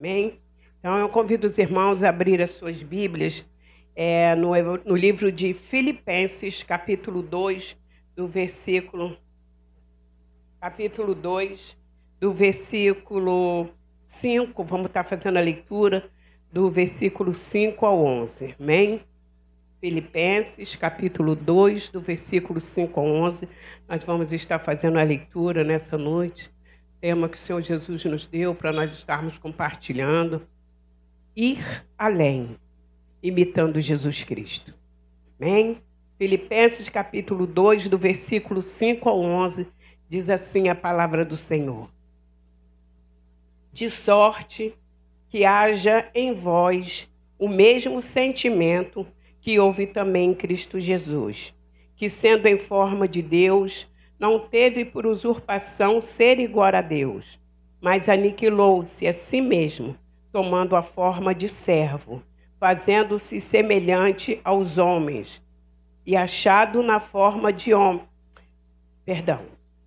Amém? Então, eu convido os irmãos a abrir as suas Bíblias no livro de Filipenses, capítulo 2, do versículo 5. Vamos estar fazendo a leitura do versículo 5 ao 11. Amém? Filipenses, capítulo 2, do versículo 5 ao 11. Nós vamos estar fazendo a leitura nessa noite. Tema que o Senhor Jesus nos deu para nós estarmos compartilhando. Ir além, imitando Jesus Cristo. Amém? Filipenses, capítulo 2, do versículo 5 ao 11, diz assim a palavra do Senhor. De sorte que haja em vós o mesmo sentimento que houve também em Cristo Jesus, que, sendo em forma de Deus, não teve por usurpação ser igual a Deus, mas aniquilou-se a si mesmo, tomando a forma de servo, fazendo-se semelhante aos homens, e achado na forma de homem,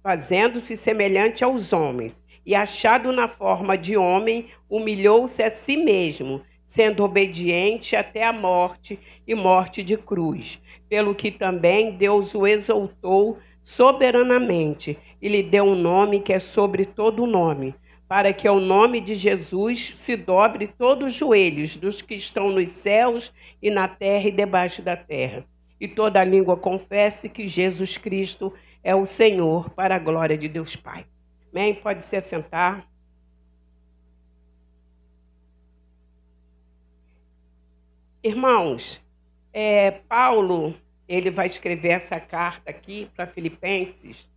fazendo-se semelhante aos homens, e achado na forma de homem, humilhou-se a si mesmo, sendo obediente até a morte e morte de cruz, pelo que também Deus o exaltou soberanamente e lhe deu um nome que é sobre todo nome, para que ao nome de Jesus se dobre todos os joelhos dos que estão nos céus e na terra e debaixo da terra, e toda língua confesse que Jesus Cristo é o Senhor, para a glória de Deus Pai. Amém? Pode se assentar. Irmãos, Paulo, ele vai escrever essa carta aqui para Filipenses.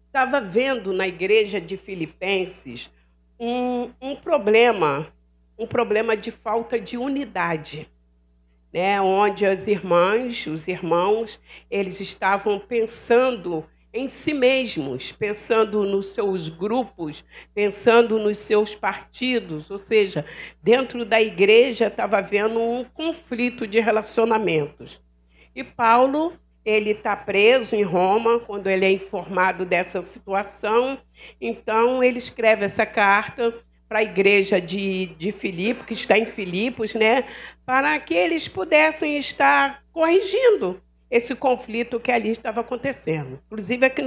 Estava vendo na igreja de Filipenses um problema de falta de unidade, né? Onde os irmãos, eles estavam pensando em si mesmos, pensando nos seus grupos, pensando nos seus partidos, ou seja, dentro da igreja estava havendo um conflito de relacionamentos. E Paulo, ele está preso em Roma, quando ele é informado dessa situação, então ele escreve essa carta para a igreja de Filipe, que está em Filipos, né, para que eles pudessem estar corrigindo esse conflito que ali estava acontecendo. Inclusive, aqui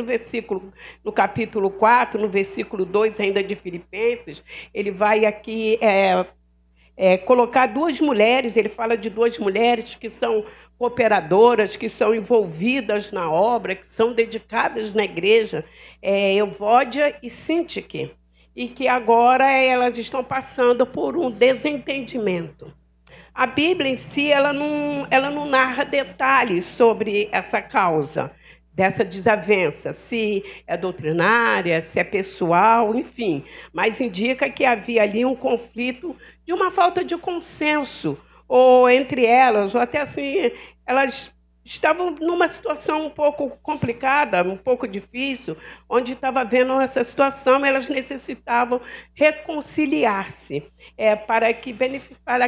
no capítulo 4, no versículo 2 ainda de Filipenses, ele vai aqui colocar duas mulheres, ele fala de duas mulheres que são cooperadoras, que são envolvidas na obra, que são dedicadas na igreja, Evódia e Sintique, e que agora elas estão passando por um desentendimento. A Bíblia em si, ela não narra detalhes sobre essa causa, dessa desavença, se é doutrinária, se é pessoal, enfim, mas indica que havia ali um conflito de uma falta de consenso, ou entre elas, ou até assim, elas estavam numa situação um pouco complicada, um pouco difícil, onde estava havendo essa situação, elas necessitavam reconciliar-se, para que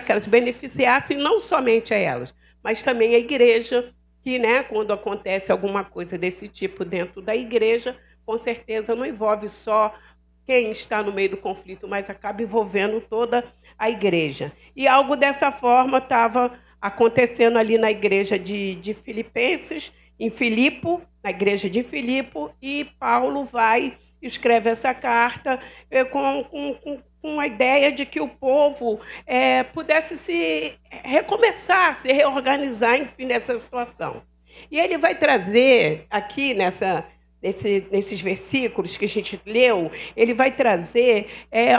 elas beneficiassem não somente a elas, mas também a igreja, que, né, quando acontece alguma coisa desse tipo dentro da igreja, com certeza não envolve só quem está no meio do conflito, mas acaba envolvendo toda a igreja. E algo dessa forma estava acontecendo ali na igreja de Filipenses, em Filipo, na igreja de Filipo, e Paulo vai e escreve essa carta com a ideia de que o povo pudesse se recomeçar, se reorganizar, enfim, nessa situação. E ele vai trazer aqui nesses versículos que a gente leu, ele vai trazer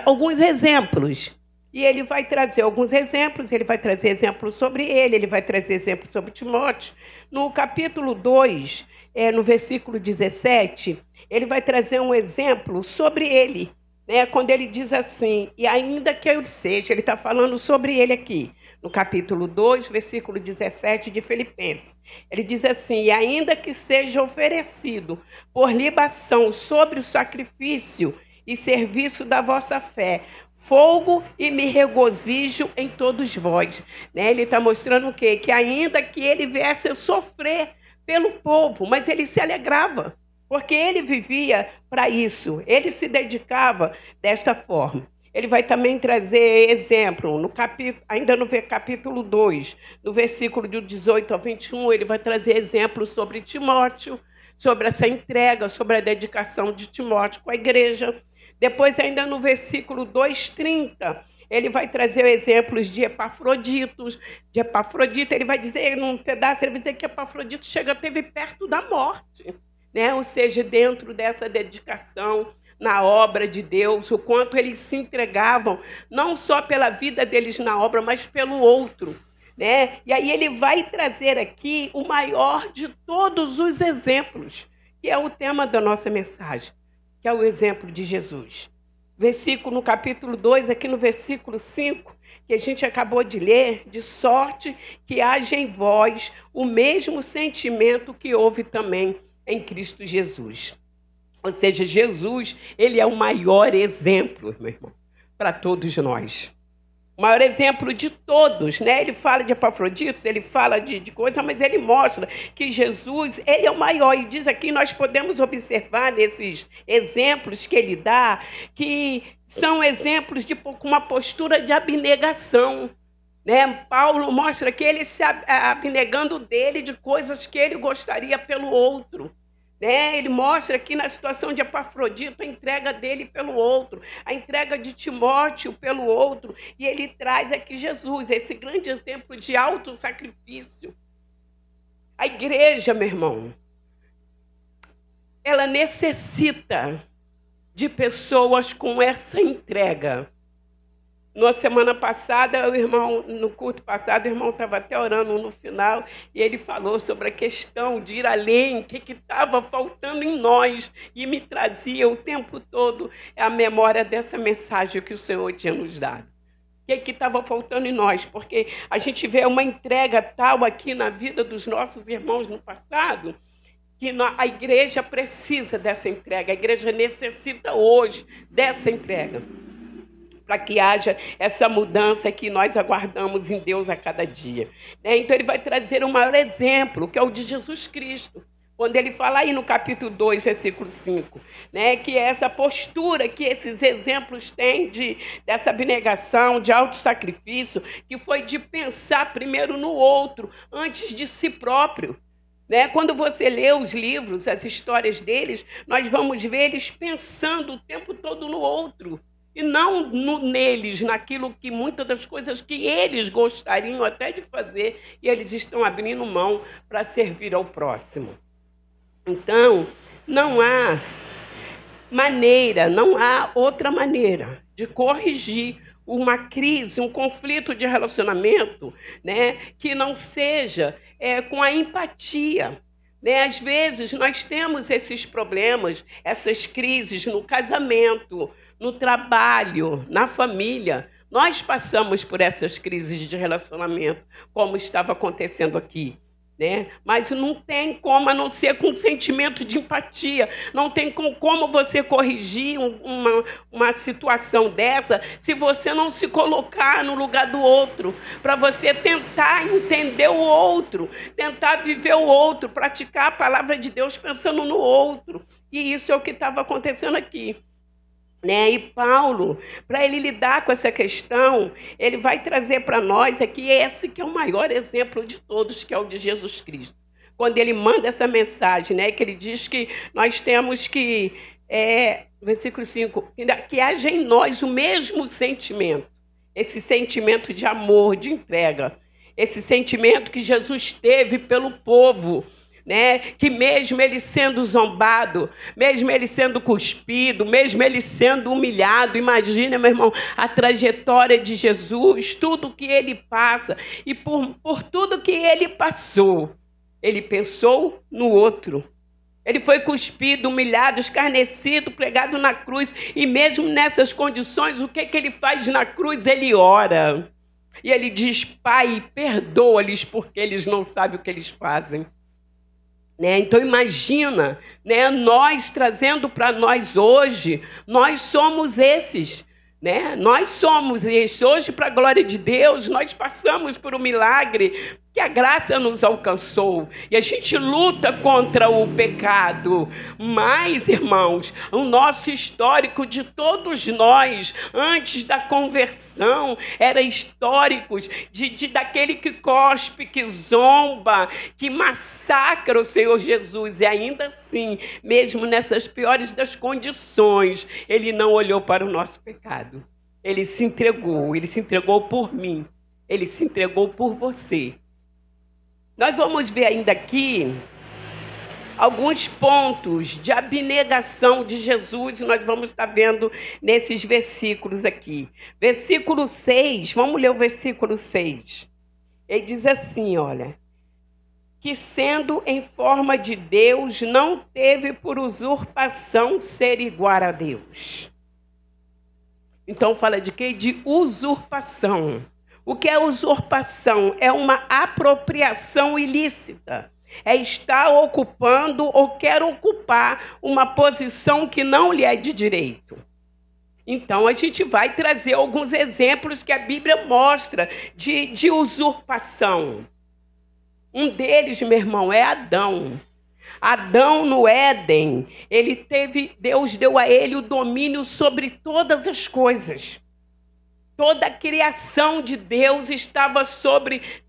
alguns exemplos. E ele vai trazer alguns exemplos, ele vai trazer exemplos sobre ele vai trazer exemplos sobre Timóteo. No capítulo 2, no versículo 17, ele vai trazer um exemplo sobre ele, né? Quando ele diz assim, e ainda que eu seja, ele está falando sobre ele aqui, no capítulo 2, versículo 17 de Filipenses. Ele diz assim, e ainda que seja oferecido por libação sobre o sacrifício e serviço da vossa fé, fogo e me regozijo em todos vós. Né? Ele está mostrando o quê? Que ainda que ele viesse a sofrer pelo povo, mas ele se alegrava, porque ele vivia para isso, ele se dedicava desta forma. Ele vai também trazer exemplo, ainda no capítulo 2, no versículo de 18 ao 21, ele vai trazer exemplo sobre Timóteo, sobre essa entrega, sobre a dedicação de Timóteo com a igreja. Depois, ainda no versículo 2:30, ele vai trazer exemplos de Epafrodito. De Epafrodito, ele vai dizer, num pedaço, ele vai dizer que Epafrodito esteve perto da morte, né? Ou seja, dentro dessa dedicação na obra de Deus, o quanto eles se entregavam, não só pela vida deles na obra, mas pelo outro, né? E aí ele vai trazer aqui o maior de todos os exemplos, que é o tema da nossa mensagem, que é o exemplo de Jesus. No capítulo 2, aqui no versículo 5, que a gente acabou de ler, de sorte que haja em vós o mesmo sentimento que houve também em Cristo Jesus. Ou seja, Jesus, ele é o maior exemplo, meu irmão, para todos nós. O maior exemplo de todos, né? Ele fala de Epafroditos, ele fala de coisa, mas ele mostra que Jesus, ele é o maior. E diz aqui, nós podemos observar nesses exemplos que ele dá, que são exemplos com uma postura de abnegação, né? Paulo mostra que ele se abnegando dele de coisas que ele gostaria pelo outro. Né? Ele mostra aqui na situação de Epafrodito a entrega dele pelo outro, a entrega de Timóteo pelo outro, e ele traz aqui Jesus, esse grande exemplo de autossacrifício. A igreja, meu irmão, ela necessita de pessoas com essa entrega. Na semana passada, no culto passado, o irmão estava até orando no final, e ele falou sobre a questão de ir além, o que estava faltando em nós, e me trazia o tempo todo a memória dessa mensagem que o Senhor tinha nos dado. O que estava faltando em nós? Porque a gente vê uma entrega tal aqui na vida dos nossos irmãos no passado, que a igreja precisa dessa entrega, a igreja necessita hoje dessa entrega, para que haja essa mudança que nós aguardamos em Deus a cada dia. Então, ele vai trazer o maior exemplo, que é o de Jesus Cristo, quando ele fala aí no capítulo 2, versículo 5, né, que é essa postura que esses exemplos têm dessa abnegação, de autossacrifício, que foi de pensar primeiro no outro, antes de si próprio. Quando você lê os livros, as histórias deles, nós vamos ver eles pensando o tempo todo no outro, e não neles, naquilo que muitas das coisas que eles gostariam até de fazer, e eles estão abrindo mão para servir ao próximo. Então, não há outra maneira de corrigir uma crise, um conflito de relacionamento, né, que não seja com a empatia. Às vezes, nós temos esses problemas, essas crises no casamento, no trabalho, na família. Nós passamos por essas crises de relacionamento, como estava acontecendo aqui. Mas não tem como, a não ser com sentimento de empatia, não tem como você corrigir uma situação dessa se você não se colocar no lugar do outro, para você tentar entender o outro, tentar viver o outro, praticar a palavra de Deus pensando no outro. E isso é o que estava acontecendo aqui. E Paulo, para ele lidar com essa questão, ele vai trazer para nós aqui esse que é o maior exemplo de todos, que é o de Jesus Cristo. Quando ele manda essa mensagem, que ele diz que nós temos que, versículo 5, que haja em nós o mesmo sentimento, esse sentimento de amor, de entrega, esse sentimento que Jesus teve pelo povo, que mesmo ele sendo zombado, mesmo ele sendo cuspido, mesmo ele sendo humilhado, imagina, meu irmão, a trajetória de Jesus, tudo que ele passa, e por tudo que ele passou, ele pensou no outro. Ele foi cuspido, humilhado, escarnecido, pregado na cruz, e mesmo nessas condições, o que ele faz na cruz? Ele ora, e ele diz: Pai, perdoa-lhes, porque eles não sabem o que eles fazem. Então, imagina, nós trazendo para nós hoje, nós somos esses, Nós somos esses. Hoje, para a glória de Deus, nós passamos por um milagre que a graça nos alcançou e a gente luta contra o pecado. Mas, irmãos, o nosso histórico de todos nós, antes da conversão, era históricos daquele que cospe, que zomba, que massacra o Senhor Jesus. E ainda assim, mesmo nessas piores das condições, ele não olhou para o nosso pecado. Ele se entregou por mim, ele se entregou por você. Nós vamos ver ainda aqui alguns pontos de abnegação de Jesus, e nós vamos estar vendo nesses versículos aqui. Versículo 6, vamos ler o versículo 6. Ele diz assim, olha, que sendo em forma de Deus, não teve por usurpação ser igual a Deus. Então fala de quê? De usurpação. O que é usurpação? É uma apropriação ilícita. É estar ocupando ou quer ocupar uma posição que não lhe é de direito. Então, a gente vai trazer alguns exemplos que a Bíblia mostra de usurpação. Um deles, meu irmão, é Adão. Adão, no Éden, Deus deu a ele o domínio sobre todas as coisas. Toda a criação de Deus estava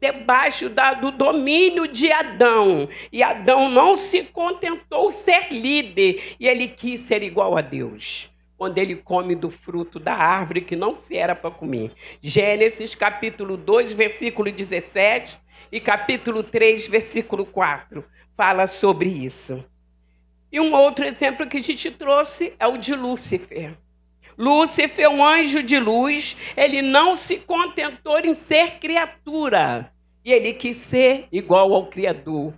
debaixo do domínio de Adão. E Adão não se contentou ser líder, e ele quis ser igual a Deus, quando ele come do fruto da árvore que não se era para comer. Gênesis capítulo 2, versículo 17, e capítulo 3, versículo 4, fala sobre isso. E um outro exemplo que a gente trouxe é o de Lúcifer. Lúcifer, um anjo de luz, ele não se contentou em ser criatura, e ele quis ser igual ao Criador.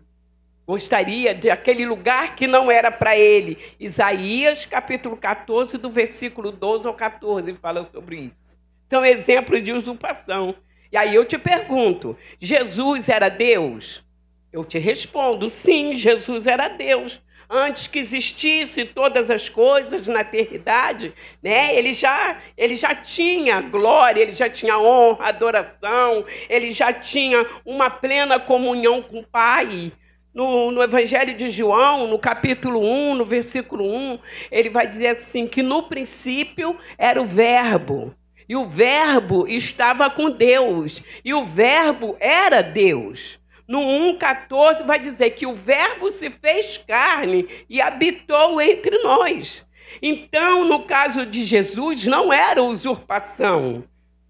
Gostaria de aquele lugar que não era para ele. Isaías, capítulo 14, do versículo 12 ao 14, fala sobre isso. São exemplos de usurpação. E aí eu te pergunto, Jesus era Deus? Eu te respondo, sim, Jesus era Deus. Antes que existisse todas as coisas na eternidade, né? Ele já tinha glória, ele já tinha honra, adoração, ele já tinha uma plena comunhão com o Pai. No Evangelho de João, no capítulo 1, no versículo 1, ele vai dizer assim, que no princípio era o Verbo, e o Verbo estava com Deus, e o Verbo era Deus. No 1,14 vai dizer que o Verbo se fez carne e habitou entre nós. Então, no caso de Jesus, não era usurpação,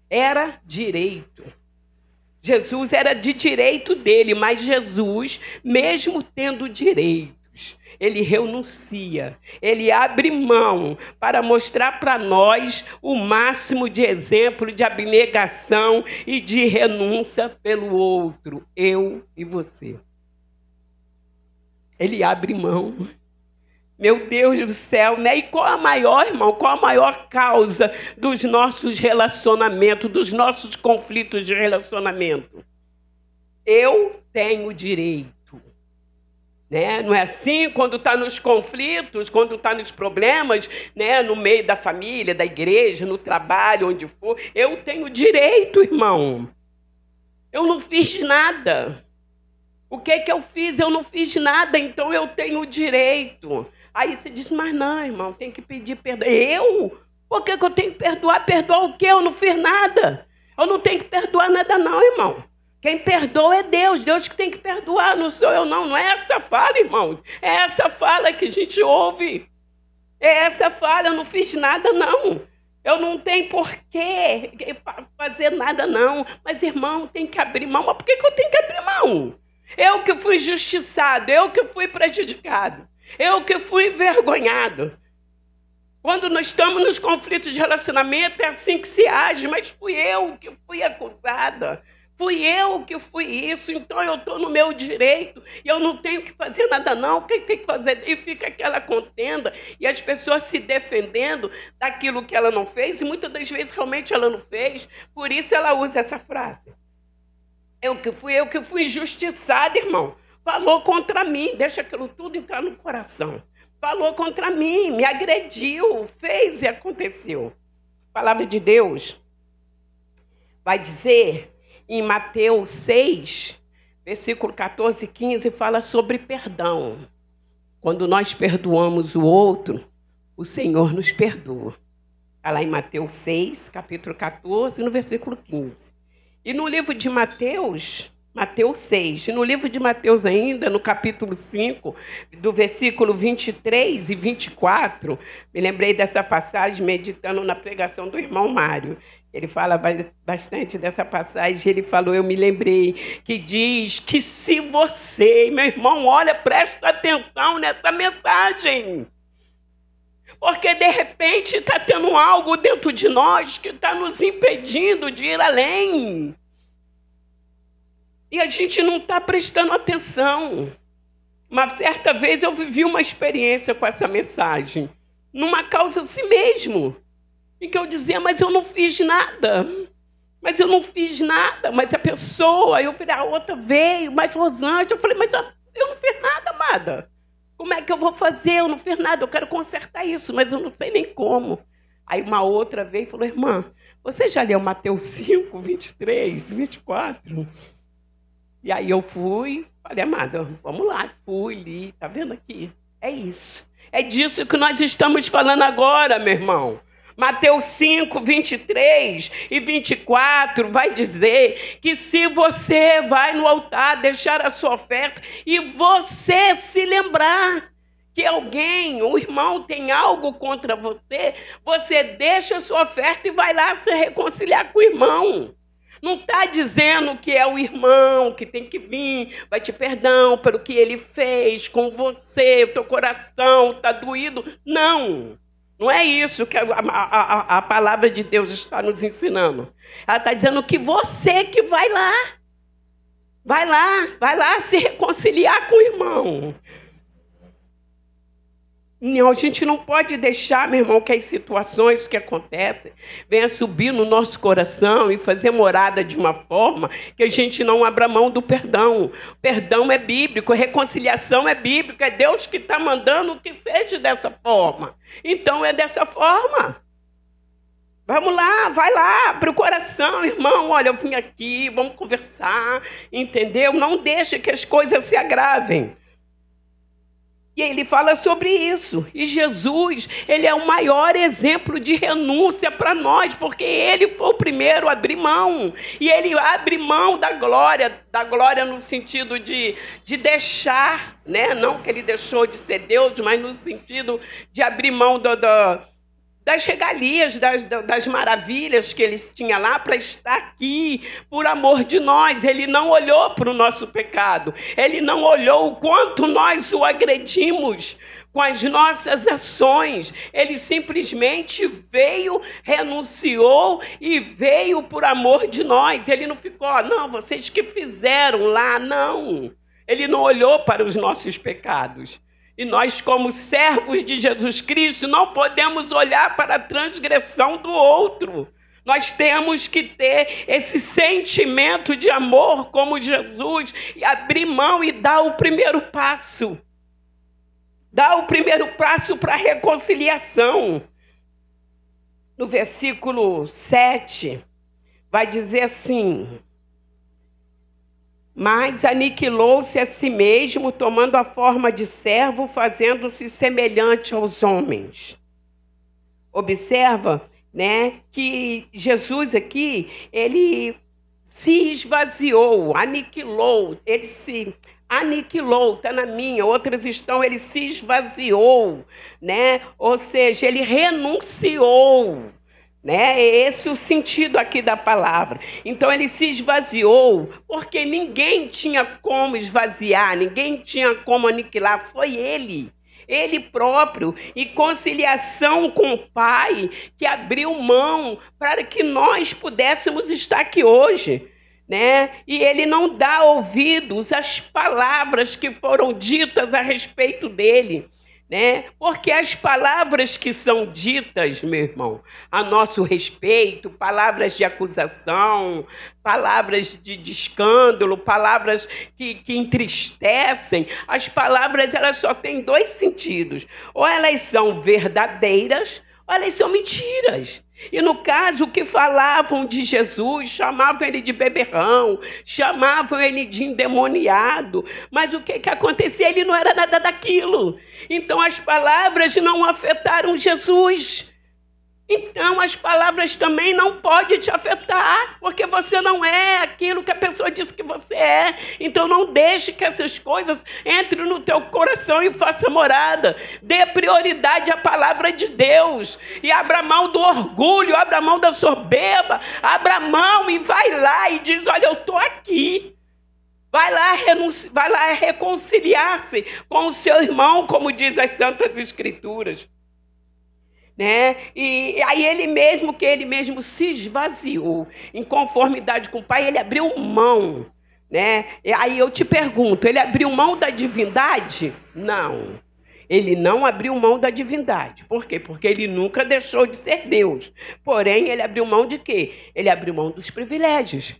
era direito. Jesus era de direito dele, mas Jesus, mesmo tendo direitos, ele renuncia, ele abre mão para mostrar para nós o máximo de exemplo de abnegação e de renúncia pelo outro, eu e você. Ele abre mão. Meu Deus do céu, né? E qual a maior, irmão, qual a maior causa dos nossos relacionamentos, dos nossos conflitos de relacionamento? Eu tenho direito. Né? Não é assim? Quando está nos conflitos, quando está nos problemas, né? No meio da família, da igreja, no trabalho, onde for, eu tenho direito, irmão. Eu não fiz nada. O que eu fiz? Eu não fiz nada, então eu tenho direito. Aí você diz, mas não, irmão, tem que pedir perdão. Eu? Por que eu tenho que perdoar? Perdoar o quê? Eu não fiz nada. Eu não tenho que perdoar nada não, irmão. Quem perdoa é Deus, Deus que tem que perdoar, não sou eu não. Não é essa fala, irmão. É essa fala que a gente ouve. É essa fala, eu não fiz nada não. Eu não tenho por que fazer nada não. Mas, irmão, tem que abrir mão. Mas por que eu tenho que abrir mão? Eu que fui injustiçado, eu que fui prejudicado, eu que fui envergonhado. Quando nós estamos nos conflitos de relacionamento, é assim que se age, mas fui eu que fui acusada, fui eu que fui isso, então eu estou no meu direito e eu não tenho que fazer nada não, o que tem que fazer? E fica aquela contenda e as pessoas se defendendo daquilo que ela não fez e muitas das vezes realmente ela não fez, por isso ela usa essa frase. Eu que fui injustiçada, irmão. Falou contra mim, deixa aquilo tudo entrar no coração. Falou contra mim, me agrediu, fez e aconteceu. A palavra de Deus vai dizer em Mateus 6, versículo 14 e 15, fala sobre perdão. Quando nós perdoamos o outro, o Senhor nos perdoa. Está lá em Mateus 6, capítulo 14, no versículo 15. E no livro de Mateus 6, e no livro de Mateus ainda, no capítulo 5, do versículo 23 e 24, me lembrei dessa passagem meditando na pregação do irmão Mário. Ele fala bastante dessa passagem, ele falou, eu me lembrei, que diz que se você, meu irmão, olha, presta atenção nessa mensagem. Porque, de repente, está tendo algo dentro de nós que está nos impedindo de ir além. E a gente não está prestando atenção. Uma certa vez eu vivi uma experiência com essa mensagem, numa causa assim mesmo, em que eu dizia, mas eu não fiz nada. Mas eu não fiz nada. Mas a pessoa, eu falei, a outra veio, mas Rosângela, eu falei, mas eu não fiz nada, amada. Como é que eu vou fazer? Eu não fiz nada, eu quero consertar isso, mas eu não sei nem como. Aí uma outra veio e falou, irmã, você já leu Mateus 5, 23, 24? E aí eu fui, falei, amada, vamos lá, fui, li, tá vendo aqui? É isso. É disso que nós estamos falando agora, meu irmão. Mateus 5, 23 e 24 vai dizer que se você vai no altar deixar a sua oferta e você se lembrar que alguém, o irmão, tem algo contra você, você deixa a sua oferta e vai lá se reconciliar com o irmão. Não está dizendo que é o irmão que tem que vir, vai te perdão pelo que ele fez com você, o teu coração está doído. Não, não é isso que a palavra de Deus está nos ensinando. Ela está dizendo que você que vai lá se reconciliar com o irmão. Não, a gente não pode deixar, meu irmão, que as situações que acontecem venham subir no nosso coração e fazer morada de uma forma que a gente não abra mão do perdão. O perdão é bíblico, a reconciliação é bíblica, é Deus que está mandando que seja dessa forma. Então é dessa forma. Vamos lá, vai lá, abre o coração, irmão, olha, eu vim aqui, vamos conversar, entendeu? Não deixe que as coisas se agravem. E ele fala sobre isso. E Jesus, ele é o maior exemplo de renúncia para nós, porque ele foi o primeiro a abrir mão. E ele abre mão da glória no sentido de deixar, né? Não que ele deixou de ser Deus, mas no sentido de abrir mão das regalias, das maravilhas que ele tinha lá para estar aqui por amor de nós. Ele não olhou para o nosso pecado, ele não olhou o quanto nós o agredimos com as nossas ações. Ele simplesmente veio, renunciou e veio por amor de nós. Ele não ficou, não, vocês que fizeram lá, não. Ele não olhou para os nossos pecados. E nós, como servos de Jesus Cristo, não podemos olhar para a transgressão do outro. Nós temos que ter esse sentimento de amor como Jesus e abrir mão e dar o primeiro passo. Dar o primeiro passo para a reconciliação. No versículo 7, vai dizer assim: mas aniquilou-se a si mesmo, tomando a forma de servo, fazendo-se semelhante aos homens. Observa, né, que Jesus aqui, ele se esvaziou, aniquilou, ele se aniquilou, está na minha, outras estão, ele se esvaziou, né? Ou seja, ele renunciou. Né? Esse é o sentido aqui da palavra. Então ele se esvaziou, porque ninguém tinha como esvaziar, ninguém tinha como aniquilar, foi ele próprio, e conciliação com o Pai, que abriu mão para que nós pudéssemos estar aqui hoje. Né? E ele não dá ouvidos às palavras que foram ditas a respeito dele. Né? Porque as palavras que são ditas, meu irmão, a nosso respeito, palavras de acusação, palavras de escândalo, palavras que entristecem, as palavras elas só têm dois sentidos. Ou elas são verdadeiras, ou elas são mentiras. E no caso, o que falavam de Jesus, chamavam ele de beberrão, chamavam ele de endemoniado, mas o que acontecia? Ele não era nada daquilo. Então as palavras não afetaram Jesus. Então as palavras também não podem te afetar, porque você não é aquilo que a pessoa diz que você é. Então não deixe que essas coisas entrem no teu coração e faça morada. Dê prioridade à palavra de Deus e abra mão do orgulho, abra mão da soberba, abra mão e vai lá e diz: olha, eu estou aqui. Vai lá reconciliar-se com o seu irmão, como diz as Santas Escrituras. Né? E aí ele mesmo se esvaziou em conformidade com o Pai, ele abriu mão, né? E aí eu te pergunto, ele abriu mão da divindade? Não, ele não abriu mão da divindade. Por quê? Porque ele nunca deixou de ser Deus. Porém, ele abriu mão de quê? Ele abriu mão dos privilégios.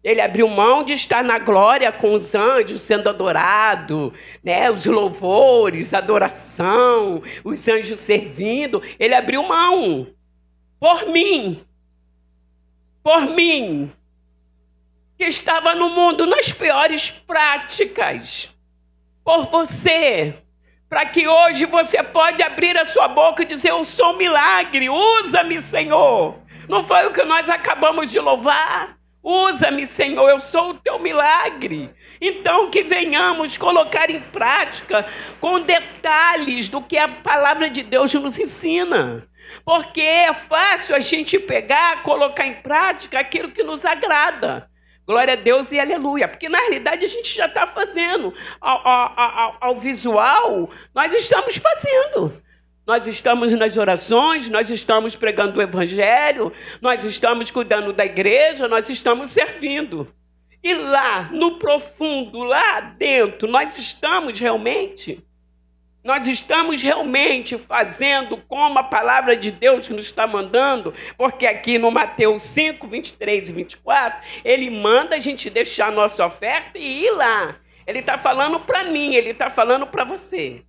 Ele abriu mão de estar na glória com os anjos sendo adorado, né? Os louvores, a adoração, os anjos servindo. Ele abriu mão por mim, que estava no mundo nas piores práticas, por você, para que hoje você pode abrir a sua boca e dizer: eu sou um milagre, usa-me, Senhor. Não foi o que nós acabamos de louvar? Usa-me, Senhor, eu sou o teu milagre. Então, que venhamos colocar em prática com detalhes do que a palavra de Deus nos ensina. Porque é fácil a gente pegar, colocar em prática aquilo que nos agrada. Glória a Deus e aleluia. Porque, na realidade, a gente já está fazendo. Ao visual, nós estamos fazendo. Nós estamos nas orações, nós estamos pregando o evangelho, nós estamos cuidando da igreja, nós estamos servindo. E lá, no profundo, lá dentro, nós estamos realmente fazendo como a palavra de Deus nos está mandando, porque aqui no Mateus 5, 23 e 24, ele manda a gente deixar a nossa oferta e ir lá. Ele está falando para mim, ele está falando para você.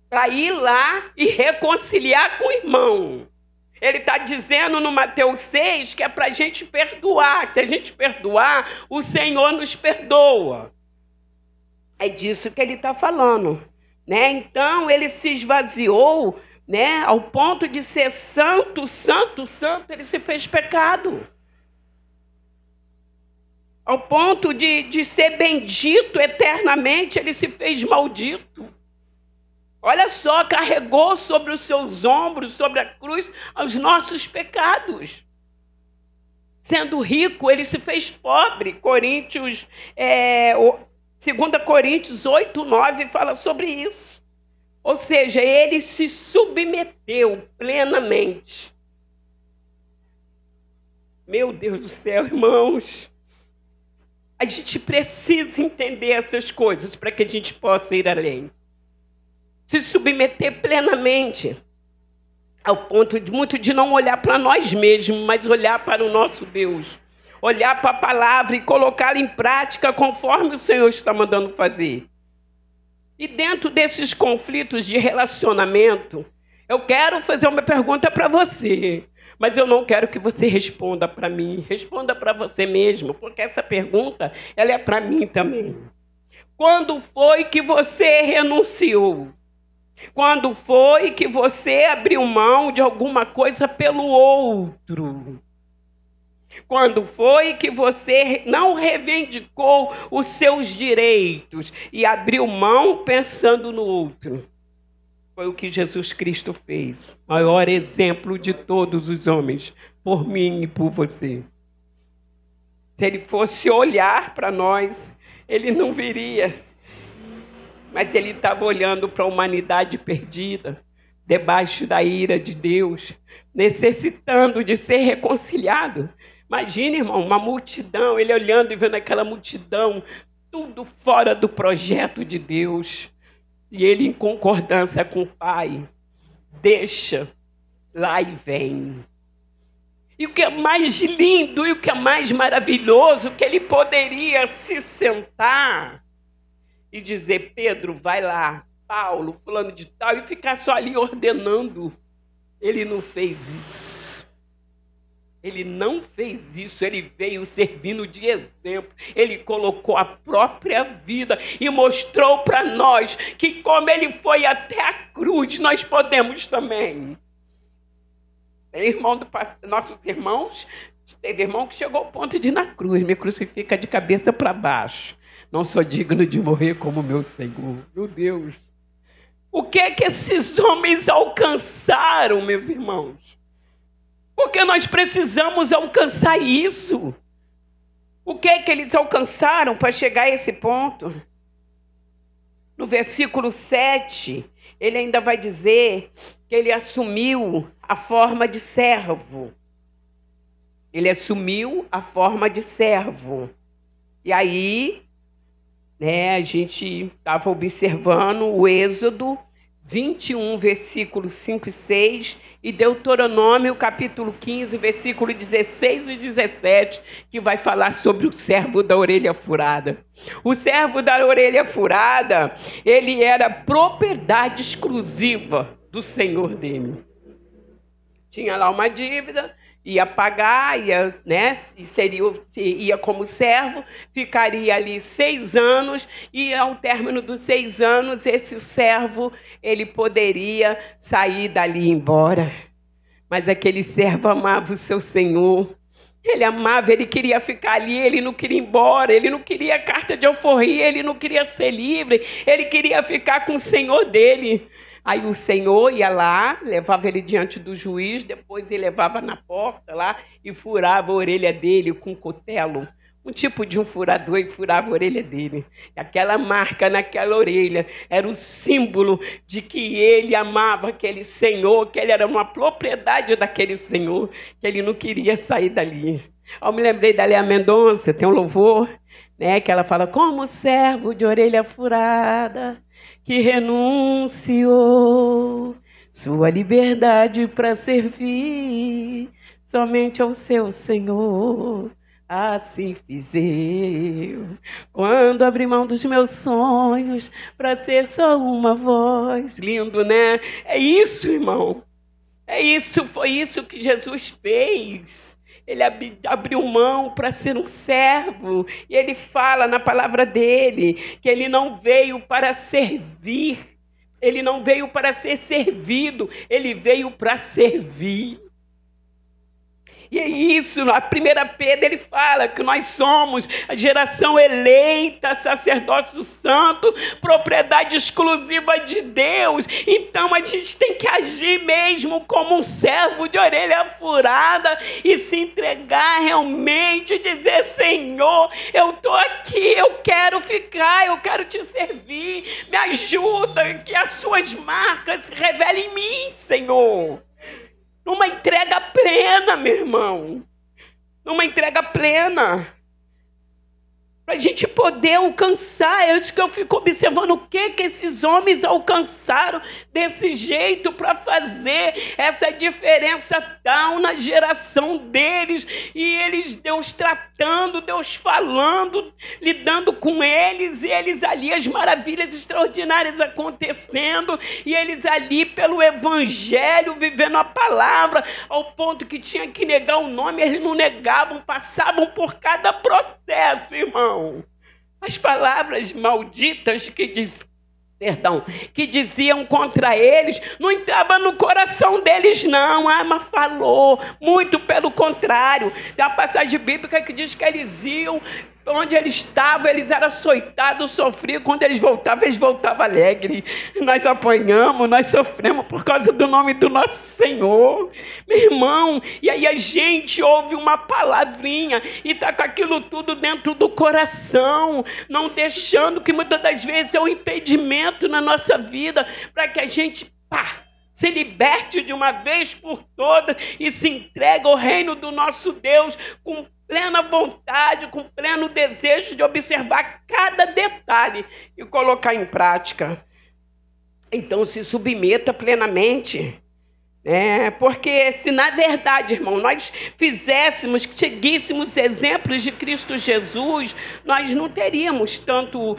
Para ir lá e reconciliar com o irmão. Ele está dizendo no Mateus 6 que é para a gente perdoar. Se a gente perdoar, o Senhor nos perdoa. É disso que ele está falando. Né? Então, ele se esvaziou, né? Ao ponto de ser santo, santo, santo, ele se fez pecado. Ao ponto de ser bendito eternamente, ele se fez maldito. Olha só, carregou sobre os seus ombros, sobre a cruz, os nossos pecados. Sendo rico, ele se fez pobre. 2 Coríntios 8, 9 fala sobre isso. Ou seja, ele se submeteu plenamente. Meu Deus do céu, irmãos. A gente precisa entender essas coisas para que a gente possa ir além. Se submeter plenamente, ao ponto de não olhar para nós mesmos, mas olhar para o nosso Deus. Olhar para a palavra e colocá-la em prática conforme o Senhor está mandando fazer. E dentro desses conflitos de relacionamento, eu quero fazer uma pergunta para você, mas eu não quero que você responda para mim. Responda para você mesmo, porque essa pergunta ela é para mim também. Quando foi que você renunciou? Quando foi que você abriu mão de alguma coisa pelo outro? Quando foi que você não reivindicou os seus direitos e abriu mão pensando no outro? Foi o que Jesus Cristo fez. Maior exemplo de todos os homens, por mim e por você. Se ele fosse olhar para nós, ele não viria. Mas ele estava olhando para a humanidade perdida, debaixo da ira de Deus, necessitando de ser reconciliado. Imagina, irmão, uma multidão, ele olhando e vendo aquela multidão, tudo fora do projeto de Deus. E ele, em concordância com o Pai, deixa lá e vem. E o que é mais lindo e o que é mais maravilhoso, que ele poderia se sentar e dizer: Pedro, vai lá, Paulo, fulano de tal, e ficar só ali ordenando. Ele não fez isso. Ele não fez isso, ele veio servindo de exemplo. Ele colocou a própria vida e mostrou para nós que, como ele foi até a cruz, nós podemos também. Nossos irmãos, teve irmão que chegou ao ponto de ir na cruz, me crucifica de cabeça para baixo. Não sou digno de morrer como meu Senhor. Meu Deus. O que é que esses homens alcançaram, meus irmãos? Porque nós precisamos alcançar isso. O que é que eles alcançaram para chegar a esse ponto? No versículo 7, ele ainda vai dizer que ele assumiu a forma de servo. Ele assumiu a forma de servo. E aí, a gente estava observando o Êxodo 21, versículos 5 e 6, e Deuteronômio, capítulo 15, versículo 16 e 17, que vai falar sobre o servo da orelha furada. O servo da orelha furada, ele era propriedade exclusiva do senhor dele. Tinha lá uma dívida, ia pagar, ia como servo, ficaria ali 6 anos, e ao término dos 6 anos, esse servo, ele poderia sair dali e ir embora. Mas aquele servo amava o seu senhor, ele amava, ele queria ficar ali, ele não queria ir embora, ele não queria carta de alforria, ele não queria ser livre, ele queria ficar com o senhor dele. Aí o senhor ia lá, levava ele diante do juiz, depois ele levava na porta lá e furava a orelha dele com cutelo. Um tipo de um furador e furava a orelha dele. E aquela marca naquela orelha era um símbolo de que ele amava aquele senhor, que ele era uma propriedade daquele senhor, que ele não queria sair dali. Eu me lembrei da Léa Mendonça, tem um louvor, que ela fala, como servo de orelha furada, que renunciou sua liberdade para servir somente ao seu Senhor. Assim fiz eu, quando abri mão dos meus sonhos para ser só uma voz. Lindo, né? É isso, irmão. É isso, foi isso que Jesus fez. Ele abriu mão para ser um servo. E ele fala na palavra dele que ele não veio para servir. Ele não veio para ser servido. Ele veio para servir. E é isso, na 1 Pedro ele fala que nós somos a geração eleita, sacerdócio santo, propriedade exclusiva de Deus. Então a gente tem que agir mesmo como um servo de orelha furada e se entregar realmente e dizer, Senhor, eu estou aqui, eu quero ficar, eu quero te servir, me ajuda, que as suas marcas se revelem em mim, Senhor. Numa entrega plena, meu irmão. Numa entrega plena. Para a gente poder alcançar. É isso que eu fico observando. O que esses homens alcançaram desse jeito para fazer essa diferença tal na geração deles. E eles, Deus tratando, Deus falando, lidando com eles. E eles ali, as maravilhas extraordinárias acontecendo. E eles ali, pelo evangelho, vivendo a palavra, ao ponto que tinha que negar o nome, eles não negavam, passavam por cada processo, irmão. As palavras malditas que diziam contra eles, não entrava no coração deles, não. Mas falou, muito pelo contrário. Tem uma passagem bíblica que diz que eles iam, onde eles estavam, eles eram açoitados, sofriam. Quando eles voltavam alegres. Nós apanhamos, nós sofremos por causa do nome do nosso Senhor. Meu irmão, e aí a gente ouve uma palavrinha e está com aquilo tudo dentro do coração, não deixando, que muitas das vezes é um impedimento na nossa vida, para que a gente, se liberte de uma vez por todas e se entregue ao reino do nosso Deus com plena vontade, com pleno desejo de observar cada detalhe e colocar em prática. Então se submeta plenamente. Porque se na verdade, irmão, nós seguíssemos exemplos de Cristo Jesus, nós não teríamos tanto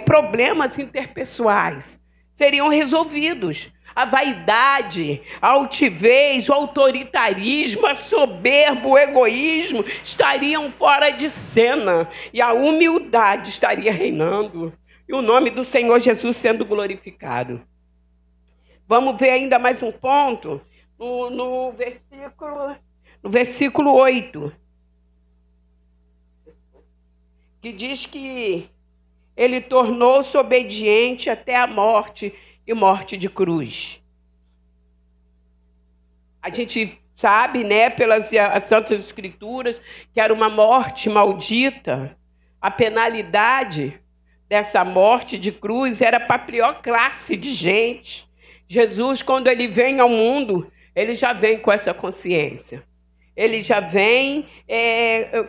problemas interpessoais. Seriam resolvidos. A vaidade, a altivez, o autoritarismo, a soberba, o egoísmo estariam fora de cena e a humildade estaria reinando e o nome do Senhor Jesus sendo glorificado. Vamos ver ainda mais um ponto no versículo 8, que diz que ele tornou-se obediente até a morte e morte de cruz. A gente sabe, né, pelas Santas Escrituras, que era uma morte maldita. A penalidade dessa morte de cruz era para a pior classe de gente. Jesus, quando ele vem ao mundo, ele já vem com essa consciência. Ele já vem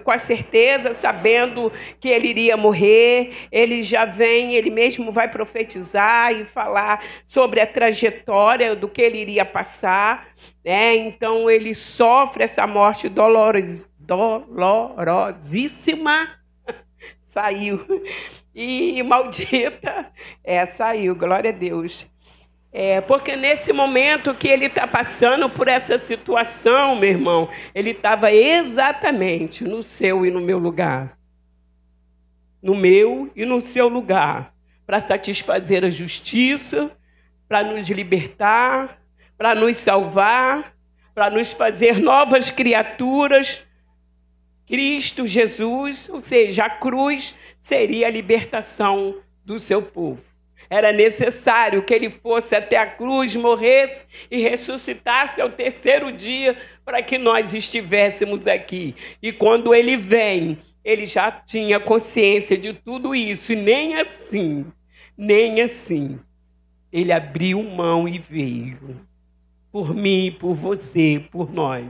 com a certeza, sabendo que ele iria morrer. Ele já vem, ele mesmo vai profetizar e falar sobre a trajetória do que ele iria passar, né? Então, ele sofre essa morte dolorosíssima. Saiu. E maldita, saiu, glória a Deus. Porque nesse momento que ele está passando por essa situação, meu irmão, ele estava exatamente no seu e no meu lugar. No meu e no seu lugar. Para satisfazer a justiça, para nos libertar, para nos salvar, para nos fazer novas criaturas. Cristo Jesus, ou seja, a cruz seria a libertação do seu povo. Era necessário que ele fosse até a cruz, morresse e ressuscitasse ao terceiro dia para que nós estivéssemos aqui. E quando ele vem, ele já tinha consciência de tudo isso. E nem assim, ele abriu mão e veio. Por mim, por você, por nós.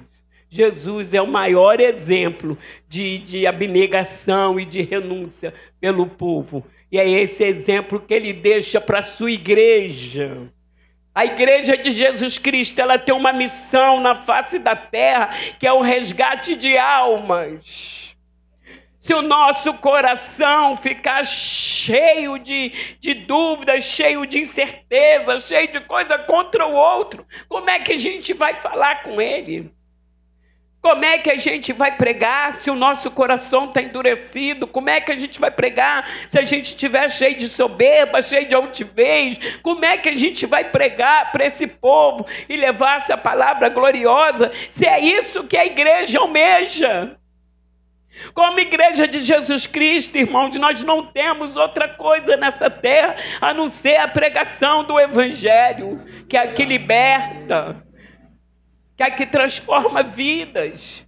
Jesus é o maior exemplo de abnegação e de renúncia pelo povo. E é esse exemplo que ele deixa para a sua igreja. A igreja de Jesus Cristo, ela tem uma missão na face da terra, que é o resgate de almas. Se o nosso coração ficar cheio de dúvidas, cheio de incerteza, cheio de coisa contra o outro, como é que a gente vai falar com ele? Como é que a gente vai pregar se o nosso coração está endurecido? Como é que a gente vai pregar se a gente estiver cheio de soberba, cheio de altivez? Como é que a gente vai pregar para esse povo e levar essa palavra gloriosa, se é isso que a igreja almeja? Como igreja de Jesus Cristo, irmãos, nós não temos outra coisa nessa terra a não ser a pregação do Evangelho, que é a que liberta, que é a que transforma vidas.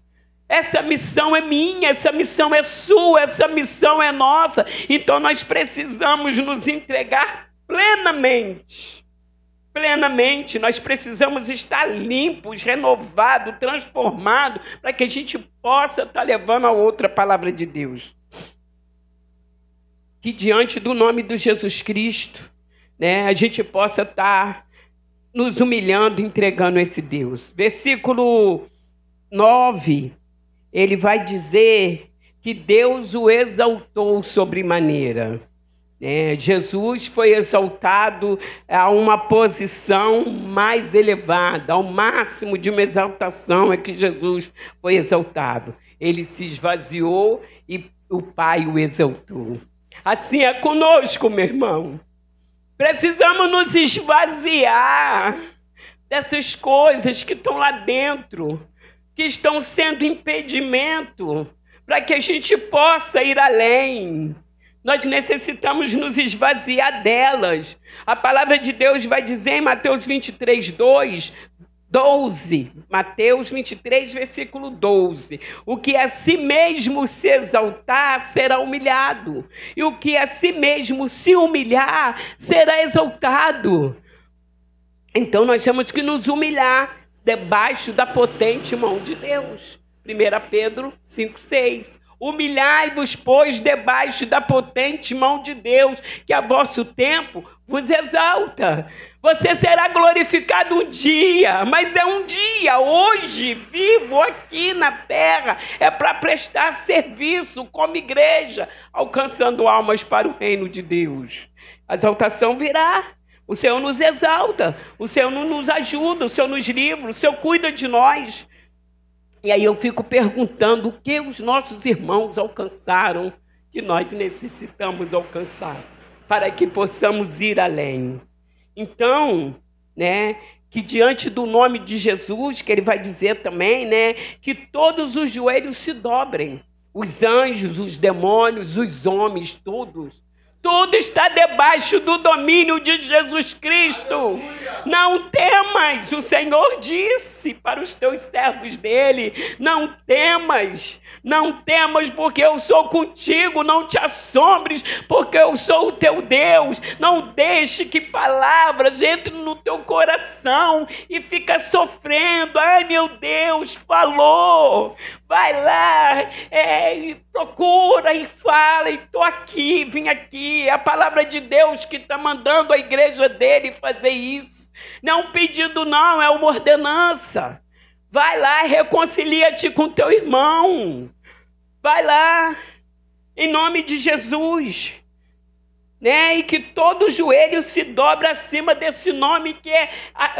Essa missão é minha, essa missão é sua, essa missão é nossa. Então nós precisamos nos entregar plenamente. Plenamente, nós precisamos estar limpos, renovados, transformados, para que a gente possa estar levando a outra palavra de Deus. Que diante do nome de Jesus Cristo, né, a gente possa estar nos humilhando, entregando esse Deus. Versículo 9, ele vai dizer que Deus o exaltou sobremaneira. Jesus foi exaltado a uma posição mais elevada, ao máximo de uma exaltação é que Jesus foi exaltado. Ele se esvaziou e o Pai o exaltou. Assim é conosco, meu irmão. Precisamos nos esvaziar dessas coisas que estão lá dentro, que estão sendo impedimento para que a gente possa ir além. Nós necessitamos nos esvaziar delas. A palavra de Deus vai dizer em Mateus 23, 12. Mateus 23, versículo 12. O que a si mesmo se exaltar será humilhado. E o que a si mesmo se humilhar será exaltado. Então nós temos que nos humilhar debaixo da potente mão de Deus. 1 Pedro 5, 6. Humilhai-vos, pois, debaixo da potente mão de Deus, que a vosso tempo vos exalta. Você será glorificado um dia, mas é um dia, hoje, vivo aqui na terra, é para prestar serviço como igreja, alcançando almas para o reino de Deus. A exaltação virá, O Senhor nos exalta, o Senhor nos ajuda, o Senhor nos livra, o Senhor cuida de nós. E aí eu fico perguntando o que os nossos irmãos alcançaram, que nós necessitamos alcançar, para que possamos ir além. Então, né, que diante do nome de Jesus, que ele vai dizer também, né, que todos os joelhos se dobrem, os anjos, os demônios, os homens, todos. Tudo está debaixo do domínio de Jesus Cristo. Não temas, o Senhor disse para os teus servos dele, não temas, porque eu sou contigo, não te assombres, porque eu sou o teu Deus. Não deixe que palavras entrem no teu coração e fica sofrendo. Ai, meu Deus, falou. Vai lá, procura e fala, e estou aqui, vim aqui. É a palavra de Deus que está mandando a igreja dele fazer isso. Não é um pedido, não, é uma ordenança. Vai lá, reconcilia-te com teu irmão. Vai lá, em nome de Jesus. Né? E que todo joelho se dobra acima desse nome, que é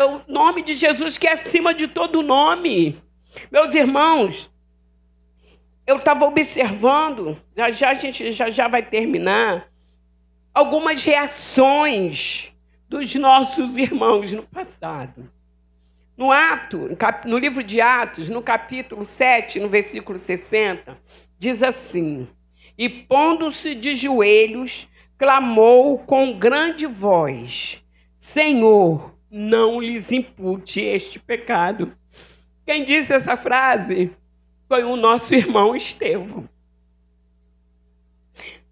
o nome de Jesus, que é acima de todo nome. Meus irmãos, eu estava observando, já a gente já vai terminar, algumas reações dos nossos irmãos no passado. No livro de Atos, no capítulo 7, no versículo 60, diz assim: e pondo-se de joelhos, clamou com grande voz: Senhor, não lhes impute este pecado. Quem disse essa frase foi o nosso irmão Estevão.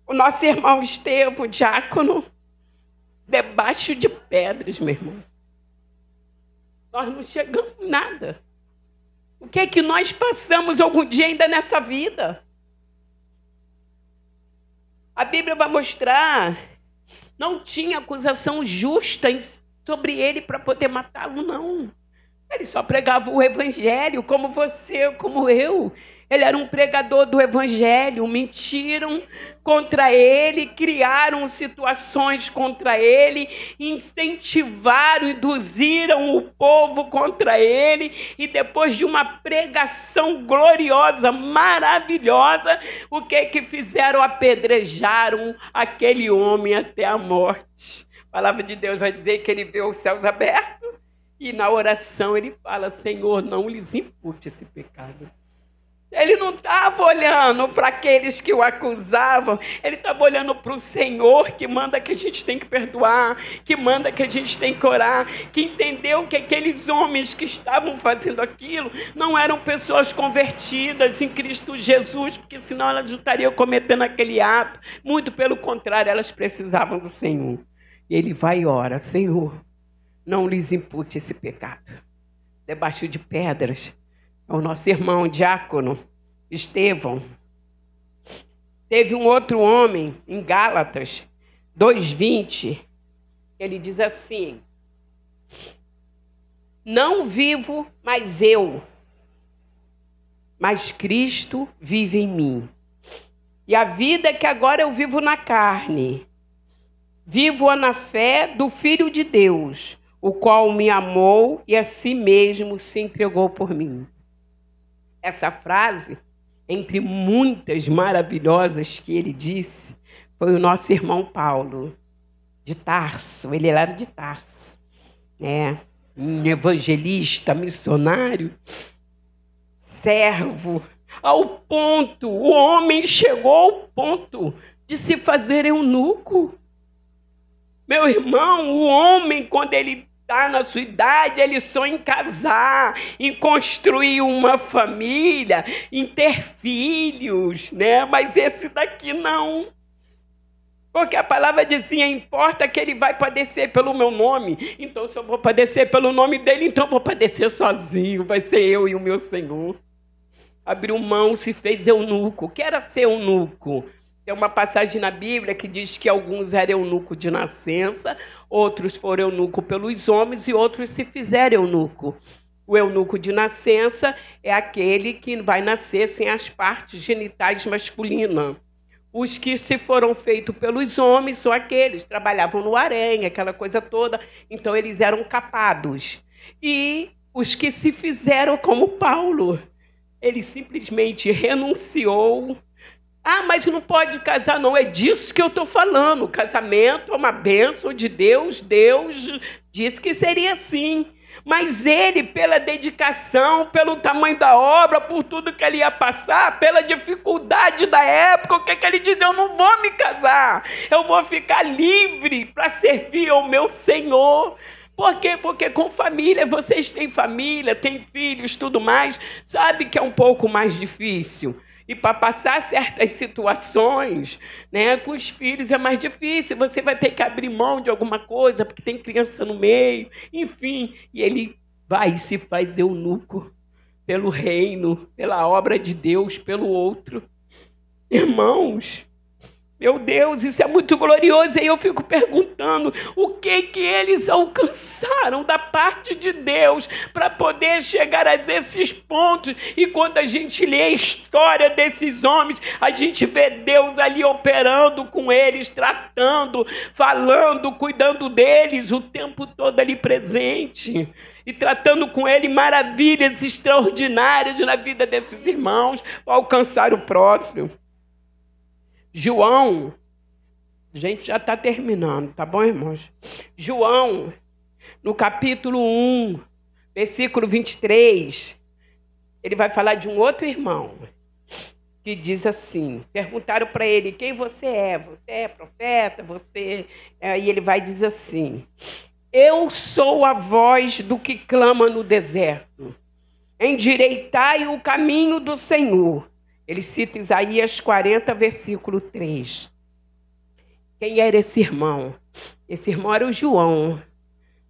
O nosso irmão Estevão, diácono, debaixo de pedras, meu irmão. Nós não chegamos em nada. O que é que nós passamos algum dia ainda nessa vida? A Bíblia vai mostrar, não tinha acusação justa sobre ele para poder matá-lo, não. Ele só pregava o evangelho, como você, como eu. Ele era um pregador do evangelho. Mentiram contra ele, criaram situações contra ele, incentivaram, induziram o povo contra ele. E depois de uma pregação gloriosa, maravilhosa, o que fizeram? Apedrejaram aquele homem até a morte. A palavra de Deus vai dizer que ele vê os céus abertos. E na oração ele fala: Senhor, não lhes impute esse pecado. Ele não estava olhando para aqueles que o acusavam, ele estava olhando para o Senhor, que manda que a gente tem que perdoar, que manda que a gente tem que orar, que entendeu que aqueles homens que estavam fazendo aquilo não eram pessoas convertidas em Cristo Jesus, porque senão elas não estariam cometendo aquele ato. Muito pelo contrário, elas precisavam do Senhor. E ele vai e ora: Senhor, não lhes impute esse pecado. Debaixo de pedras, é o nosso irmão diácono Estevão. Teve um outro homem em Gálatas 2:20, ele diz assim: não vivo mais eu, mas Cristo vive em mim. E a vida que agora eu vivo na carne, vivo-a na fé do Filho de Deus, o qual me amou e a si mesmo se entregou por mim. Essa frase, entre muitas maravilhosas que ele disse, foi o nosso irmão Paulo, de Tarso. Ele era de Tarso, né? Um evangelista, missionário, servo, ao ponto, o homem chegou ao ponto de se fazer eunuco. Meu irmão, o homem, quando ele está na sua idade, ele sonha em casar, em construir uma família, em ter filhos, né? Mas esse daqui não. Porque a palavra dizia: importa que ele vai padecer pelo meu nome. Então, se eu vou padecer pelo nome dele, então eu vou padecer sozinho. Vai ser eu e o meu Senhor. Abriu mão, se fez eunuco. O que era ser eunuco? Tem uma passagem na Bíblia que diz que alguns eram eunuco de nascença, outros foram eunuco pelos homens e outros se fizeram eunuco. O eunuco de nascença é aquele que vai nascer sem as partes genitais masculinas. Os que se foram feitos pelos homens são aqueles, trabalhavam no harém, aquela coisa toda, então eles eram capados. E os que se fizeram como Paulo, ele simplesmente renunciou. Ah, mas não pode casar, não. É disso que eu estou falando. O casamento é uma bênção de Deus. Deus disse que seria assim. Mas ele, pela dedicação, pelo tamanho da obra, por tudo que ele ia passar, pela dificuldade da época, o que ele diz? Eu não vou me casar. Eu vou ficar livre para servir ao meu Senhor. Por quê? Porque com família, vocês têm família, têm filhos, tudo mais, sabe que é um pouco mais difícil. E para passar certas situações, né, com os filhos é mais difícil. Você vai ter que abrir mão de alguma coisa, porque tem criança no meio, enfim. E ele vai e se faz eunuco pelo reino, pela obra de Deus, pelo outro. Irmãos, meu Deus, isso é muito glorioso. E aí eu fico perguntando o que eles alcançaram da parte de Deus para poder chegar a esses pontos. E quando a gente lê a história desses homens, a gente vê Deus ali operando com eles, tratando, falando, cuidando deles, o tempo todo ali presente. E tratando com ele maravilhas extraordinárias na vida desses irmãos para alcançar o próximo. João, a gente já está terminando, tá bom, irmãos? João, no capítulo 1, versículo 23, ele vai falar de um outro irmão, que diz assim, perguntaram para ele, quem você é? Você é profeta? Você... E ele vai dizer assim, eu sou a voz do que clama no deserto, endireitai o caminho do Senhor. Ele cita Isaías 40, versículo 3. Quem era esse irmão? Esse irmão era o João.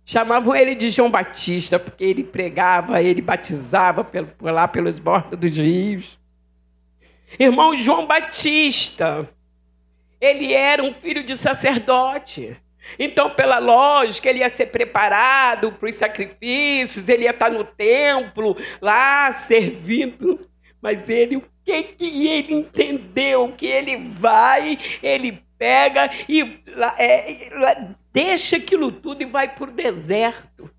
Chamavam ele de João Batista, porque ele pregava, ele batizava por lá pelos bordos dos rios. Irmão João Batista, ele era um filho de sacerdote. Então, pela lógica, ele ia ser preparado para os sacrifícios, ele ia estar no templo, lá, servindo. Mas ele, o que ele entendeu? Que ele vai, ele pega e deixa aquilo tudo e vai para o deserto.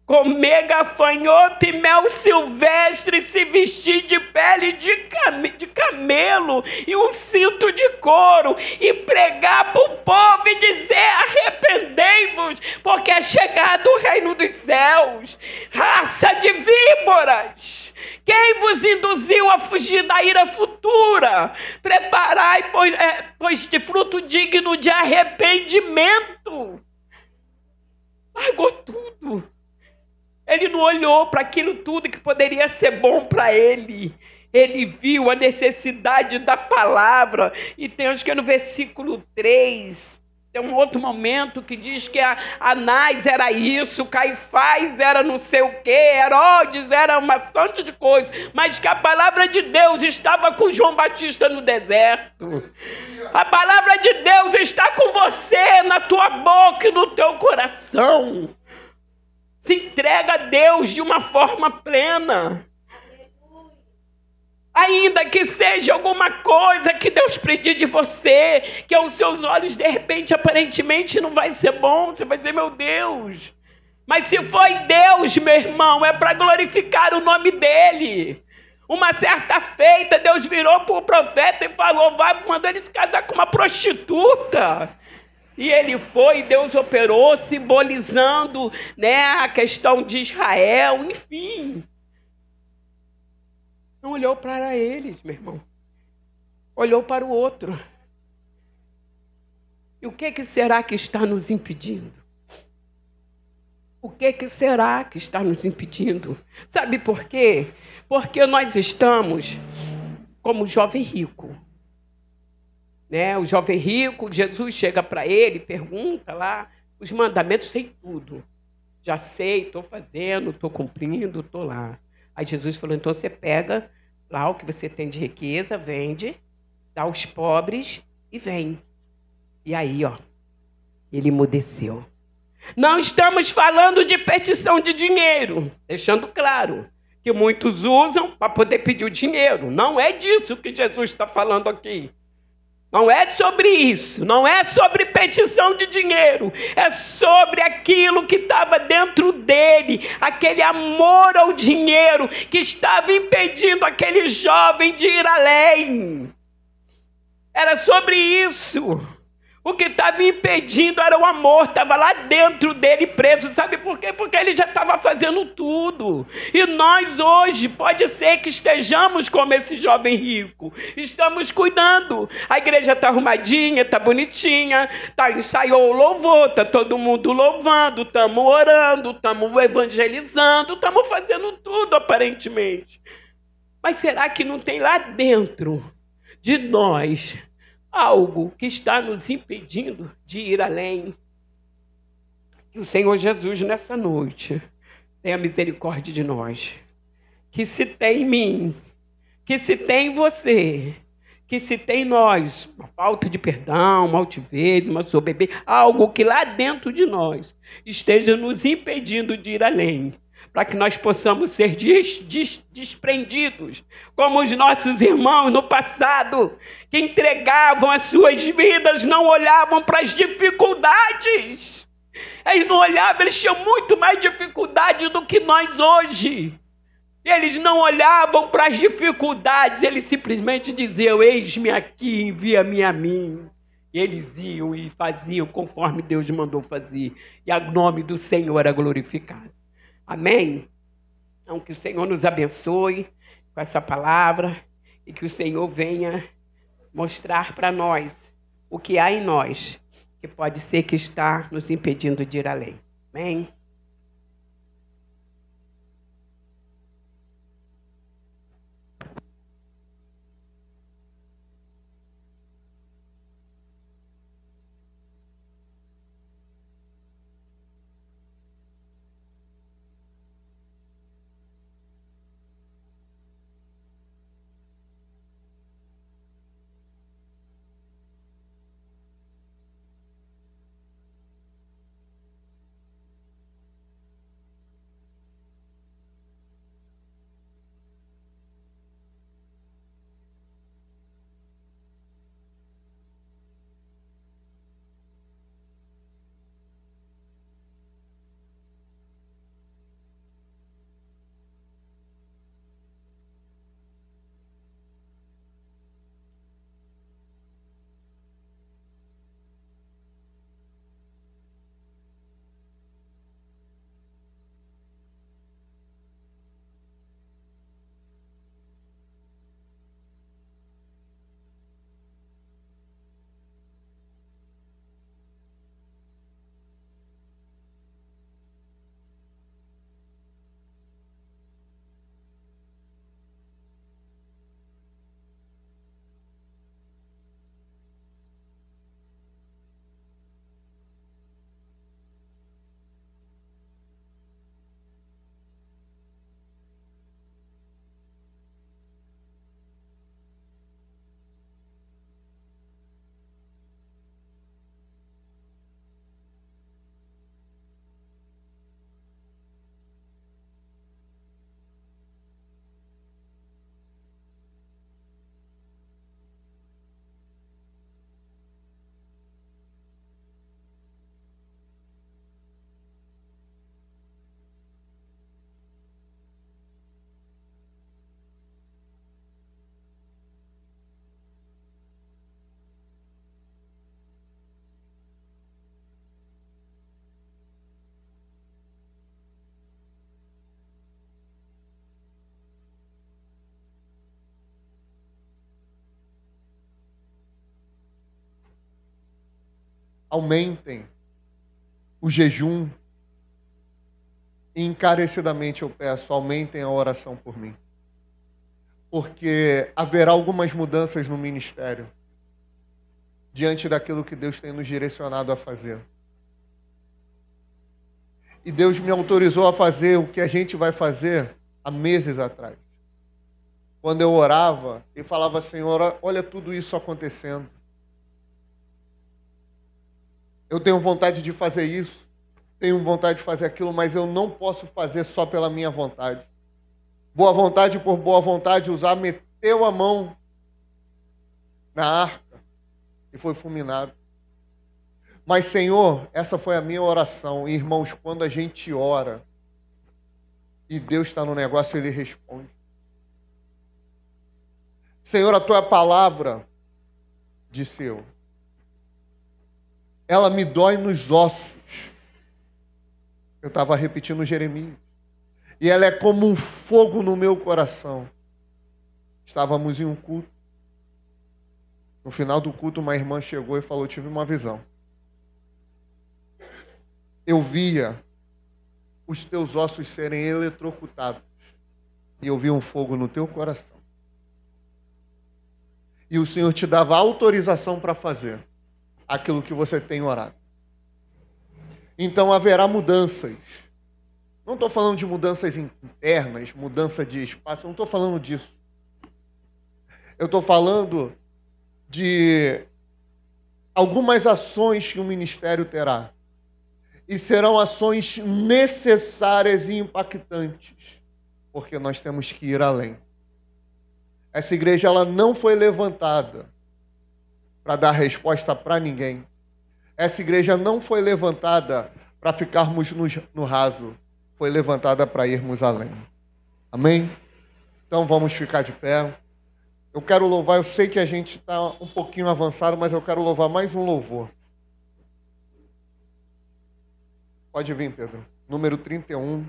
Comer gafanhoto e mel silvestre, se vestir de pele de camelo e um cinto de couro e pregar para o povo e dizer, arrependei-vos, porque é chegado o reino dos céus. Raça de víboras, quem vos induziu a fugir da ira futura? Preparai, pois de fruto digno de arrependimento. Largou tudo. Ele não olhou para aquilo tudo que poderia ser bom para ele. Ele viu a necessidade da palavra. E tem, acho que é no versículo 3, tem um outro momento que diz que Anás era isso, Caifás era não sei o quê, Herodes era uma santa de coisas, mas que a palavra de Deus estava com João Batista no deserto. A palavra de Deus está com você, na tua boca e no teu coração. Se entrega a Deus de uma forma plena. Ainda que seja alguma coisa que Deus pedir de você, que aos seus olhos, de repente, aparentemente, não vai ser bom. Você vai dizer, meu Deus. Mas se foi Deus, meu irmão, é para glorificar o nome dele. Uma certa feita, Deus virou para o profeta e falou, mandou ele se casar com uma prostituta. E ele foi, Deus operou, simbolizando, né, a questão de Israel, enfim. Não olhou para eles, meu irmão. Olhou para o outro. E o que será que está nos impedindo? O que será que está nos impedindo? Sabe por quê? Porque nós estamos como o jovem rico. Né? O jovem rico, Jesus chega para ele, pergunta lá, os mandamentos, sei tudo. Já sei, estou fazendo, estou cumprindo, estou lá. Aí Jesus falou, então você pega lá o que você tem de riqueza, vende, dá aos pobres e vem. E aí, ó, ele emudeceu. Não estamos falando de petição de dinheiro, deixando claro que muitos usam para poder pedir o dinheiro. Não é disso que Jesus está falando aqui. Não é sobre isso, não é sobre petição de dinheiro, é sobre aquilo que estava dentro dele, aquele amor ao dinheiro que estava impedindo aquele jovem de ir além. Era sobre isso. O que estava impedindo era o amor, estava lá dentro dele preso. Sabe por quê? Porque ele já estava fazendo tudo. E nós hoje, pode ser que estejamos como esse jovem rico. Estamos cuidando. A igreja está arrumadinha, está bonitinha, ensaiou o louvor, está todo mundo louvando, estamos orando, estamos evangelizando, estamos fazendo tudo aparentemente. Mas será que não tem lá dentro de nós algo que está nos impedindo de ir além? Que o Senhor Jesus, nessa noite, tenha misericórdia de nós. Que se tem em mim, que se tem em você, que se tem em nós uma falta de perdão, uma altivez, uma soberba, algo que lá dentro de nós esteja nos impedindo de ir além, para que nós possamos ser desprendidos, como os nossos irmãos no passado, que entregavam as suas vidas, não olhavam para as dificuldades. Eles não olhavam, eles tinham muito mais dificuldade do que nós hoje. Eles não olhavam para as dificuldades, eles simplesmente diziam: eis-me aqui, envia-me a mim. E eles iam e faziam conforme Deus mandou fazer, e o nome do Senhor era glorificado. Amém? Então, que o Senhor nos abençoe com essa palavra e que o Senhor venha mostrar para nós o que há em nós, que pode ser que está nos impedindo de ir além. Amém? Aumentem o jejum e encarecidamente eu peço, aumentem a oração por mim. Porque haverá algumas mudanças no ministério diante daquilo que Deus tem nos direcionado a fazer. E Deus me autorizou a fazer o que a gente vai fazer há meses atrás. Quando eu orava e falava: Senhor, olha tudo isso acontecendo. Eu tenho vontade de fazer isso, tenho vontade de fazer aquilo, mas eu não posso fazer só pela minha vontade. Boa vontade por boa vontade, usar, meteu a mão na arca e foi fulminado. Mas, Senhor, essa foi a minha oração. E, irmãos, quando a gente ora e Deus está no negócio, Ele responde. Senhor, a Tua palavra, disse eu, ela me dói nos ossos. Eu estava repetindo Jeremias. E ela é como um fogo no meu coração. Estávamos em um culto. No final do culto, uma irmã chegou e falou: tive uma visão. Eu via os teus ossos serem eletrocutados. E eu vi um fogo no teu coração. E o Senhor te dava autorização para fazer aquilo que você tem orado. Então haverá mudanças. Não estou falando de mudanças internas, mudança de espaço, não estou falando disso. Eu estou falando de algumas ações que o ministério terá. E serão ações necessárias e impactantes, porque nós temos que ir além. Essa igreja ela não foi levantada para dar resposta para ninguém. Essa igreja não foi levantada para ficarmos no raso. Foi levantada para irmos além. Amém? Então vamos ficar de pé. Eu quero louvar, eu sei que a gente está um pouquinho avançado, mas eu quero louvar mais um louvor. Pode vir, Pedro. Número 31.